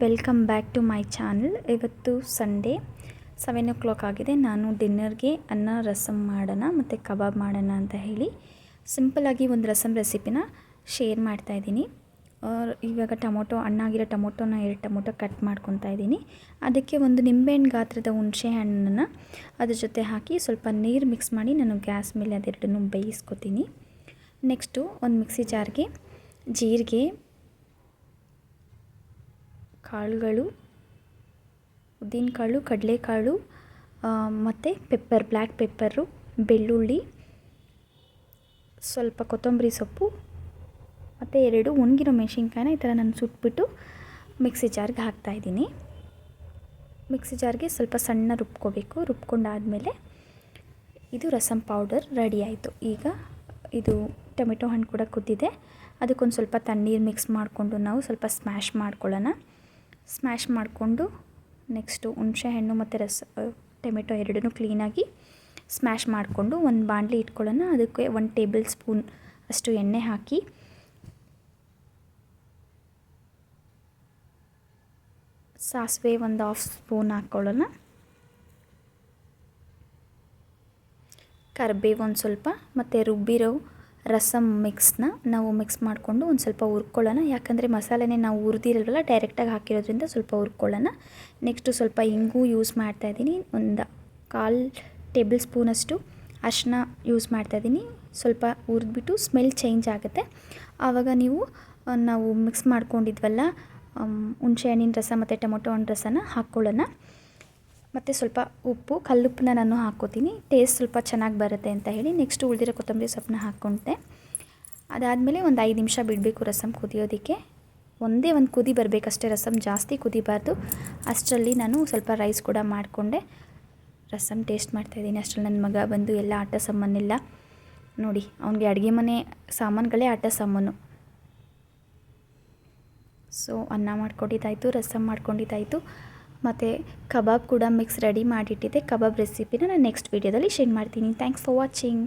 Welcome back to my channel. ಇವತ್ತು Sunday 7 ಆಗಿದೆ. ನಾನು ಡಿನ್ನರ್ಗೆ ಅನ್ನ ರಸಮ್ ಮಾಡೋಣ ಮತ್ತು ಕಬಾಬ್ ಮಾಡೋಣ ಅಂತ ಹೇಳಿ ಸಿಂಪಲಾಗಿ ಒಂದು ರಸಮ್ ರೆಸಿಪಿನ ಶೇರ್ ಮಾಡ್ತಾಯಿದ್ದೀನಿ. ಇವಾಗ ಹಣ್ಣಾಗಿರೋ ಟೊಮೊಟೊನ 2 ಟೊಮೊಟೊ ಕಟ್ ಮಾಡ್ಕೊತಾ ಇದ್ದೀನಿ. ಅದಕ್ಕೆ ಒಂದು ನಿಂಬೆಹಣ್ಣು ಗಾತ್ರದ ಹುಣಸೆ ಹಣ್ಣನ್ನು ಅದ್ರ ಜೊತೆ ಹಾಕಿ ಸ್ವಲ್ಪ ನೀರು ಮಿಕ್ಸ್ ಮಾಡಿ ನಾನು ಗ್ಯಾಸ್ ಮೇಲೆ ಅದೆರಡನ್ನೂ ಬೇಯಿಸ್ಕೊತೀನಿ. ನೆಕ್ಸ್ಟು ಒಂದು ಮಿಕ್ಸಿ ಜಾರ್ಗೆ ಜೀರಿಗೆ, ಕಾಳುಗಳು, ಉದ್ದಿನಕಾಳು, ಕಡಲೆಕಾಳು ಮತ್ತು ಬ್ಲ್ಯಾಕ್ ಪೆಪ್ಪರು, ಬೆಳ್ಳುಳ್ಳಿ, ಸ್ವಲ್ಪ ಕೊತ್ತಂಬರಿ ಸೊಪ್ಪು ಮತ್ತು 2 ಒಣಗಿರೋ ಮೆಣಸಿನ್ಕಾಯಿನ ಈ ಥರ ನಾನು ಸುಟ್ಬಿಟ್ಟು ಮಿಕ್ಸಿ ಜಾರ್ಗೆ ಹಾಕ್ತಾಯಿದ್ದೀನಿ. ಮಿಕ್ಸಿ ಜಾರ್ಗೆ ಸ್ವಲ್ಪ ಸಣ್ಣ ರುಬ್ಕೋಬೇಕು. ರುಬ್ಕೊಂಡಾದಮೇಲೆ ಇದು ರಸಮ್ ಪೌಡರ್ ರೆಡಿ ಆಯಿತು. ಈಗ ಇದು ಟೊಮೆಟೊ ಹಣ್ಣು ಕೂಡ ಕುದ್ದಿದೆ. ಅದಕ್ಕೊಂದು ಸ್ವಲ್ಪ ತಣ್ಣೀರು ಮಿಕ್ಸ್ ಮಾಡಿಕೊಂಡು ನಾವು ಸ್ವಲ್ಪ ಸ್ಮ್ಯಾಶ್ ಮಾಡ್ಕೊಳ್ಳೋಣ. ಸ್ಮ್ಯಾಶ್ ಮಾಡಿಕೊಂಡು ನೆಕ್ಸ್ಟು ಹುಣಸೆಹಣ್ಣು ಮತ್ತು ಟೊಮೆಟೊ ಎರಡನ್ನೂ ಕ್ಲೀನಾಗಿ ಸ್ಮ್ಯಾಶ್ ಮಾಡಿಕೊಂಡು ಒಂದು ಬಾಣಲಿ ಇಟ್ಕೊಳ್ಳೋಣ. ಅದಕ್ಕೆ 1 ಟೇಬಲ್ ಸ್ಪೂನ್ ಅಷ್ಟು ಎಣ್ಣೆ ಹಾಕಿ ಸಾಸಿವೆ 1 ಹಾಫ್ ಸ್ಪೂನ್ ಹಾಕ್ಕೊಳ್ಳೋಣ. ಕರಿಬೇವು ಒಂದು ಸ್ವಲ್ಪ ಮತ್ತು ರುಬ್ಬಿರೋ ರಸಮ್ ಮಿಕ್ಸ್ನ ನಾವು ಮಿಕ್ಸ್ ಮಾಡಿಕೊಂಡು ಒಂದು ಸ್ವಲ್ಪ ಹುರ್ಕೊಳ್ಳೋಣ. ಯಾಕಂದರೆ ಮಸಾಲೆನೇ ನಾವು ಹುರಿದಿರಲ್ವಲ್ಲ, ಡೈರೆಕ್ಟಾಗಿ ಹಾಕಿರೋದ್ರಿಂದ ಸ್ವಲ್ಪ ಹುರ್ಕೊಳ್ಳೋಣ. ನೆಕ್ಸ್ಟು ಸ್ವಲ್ಪ ಇಂಗು ಯೂಸ್ ಮಾಡ್ತಾಯಿದ್ದೀನಿ. ಒಂದು 1/4 ಟೇಬಲ್ ಸ್ಪೂನಷ್ಟು ಅರಿಶಿನ ಯೂಸ್ ಮಾಡ್ತಾಯಿದ್ದೀನಿ. ಸ್ವಲ್ಪ ಹುರಿದ್ಬಿಟ್ಟು ಸ್ಮೆಲ್ ಚೇಂಜ್ ಆಗುತ್ತೆ. ಆವಾಗ ನಾವು ಮಿಕ್ಸ್ ಮಾಡ್ಕೊಂಡಿದ್ವಲ್ಲ ಹುಣಸೆ ಹಣ್ಣಿನ ರಸ ಮತ್ತು ಟೊಮೊಟೊ ಹಣ್ಣು ರಸನ ಹಾಕ್ಕೊಳ್ಳೋಣ. ಮತ್ತು ಸ್ವಲ್ಪ ಉಪ್ಪು, ಕಲ್ಲುಪ್ಪನ್ನ ನಾನು ಹಾಕ್ಕೋತೀನಿ, ಟೇಸ್ಟ್ ಸ್ವಲ್ಪ ಚೆನ್ನಾಗಿ ಬರುತ್ತೆ ಅಂತ ಹೇಳಿ. ನೆಕ್ಸ್ಟು ಉಳಿದಿರೋ ಕೊತ್ತಂಬರಿ ಸೊಪ್ಪನ್ನ ಹಾಕ್ಕೊಂಡೆ. ಅದಾದಮೇಲೆ ಒಂದು 5 ನಿಮಿಷ ಬಿಡಬೇಕು ರಸಮ್ ಕುದಿಯೋದಕ್ಕೆ. ಒಂದೇ ಒಂದು ಕುದಿ ಬರಬೇಕಷ್ಟೇ, ರಸಮ್ ಜಾಸ್ತಿ ಕುದಿಬಾರ್ದು. ಅಷ್ಟರಲ್ಲಿ ನಾನು ಸ್ವಲ್ಪ ರೈಸ್ ಕೂಡ ಮಾಡಿಕೊಂಡೆ ರಸಮ್ ಟೇಸ್ಟ್ ಮಾಡ್ತಾಯಿದ್ದೀನಿ. ಅಷ್ಟರಲ್ಲಿ ನನ್ನ ಮಗ ಬಂದು ಎಲ್ಲ ಆಟ ಸಾಮಾನೆಲ್ಲ ನೋಡಿ, ಅವನಿಗೆ ಅಡುಗೆ ಮನೆ ಸಾಮಾನುಗಳೇ ಆಟ ಸಾಮಾನು. ಸೊ ಅನ್ನ ಮಾಡ್ಕೊಂಡಿದ್ದಾಯಿತು, ರಸಮ್ ಮಾಡ್ಕೊಂಡಿದ್ದಾಯಿತು, ಮತ್ತು ಕಬಾಬ್ ಕೂಡ ಮಿಕ್ಸ್ ರೆಡಿ ಮಾಡಿಟ್ಟಿದ್ದೆ. ಕಬಾಬ್ ರೆಸಿಪಿನ ನಾನು ನೆಕ್ಸ್ಟ್ ವೀಡಿಯೋದಲ್ಲಿ ಶೇರ್ ಮಾಡ್ತೀನಿ. Thanks for watching.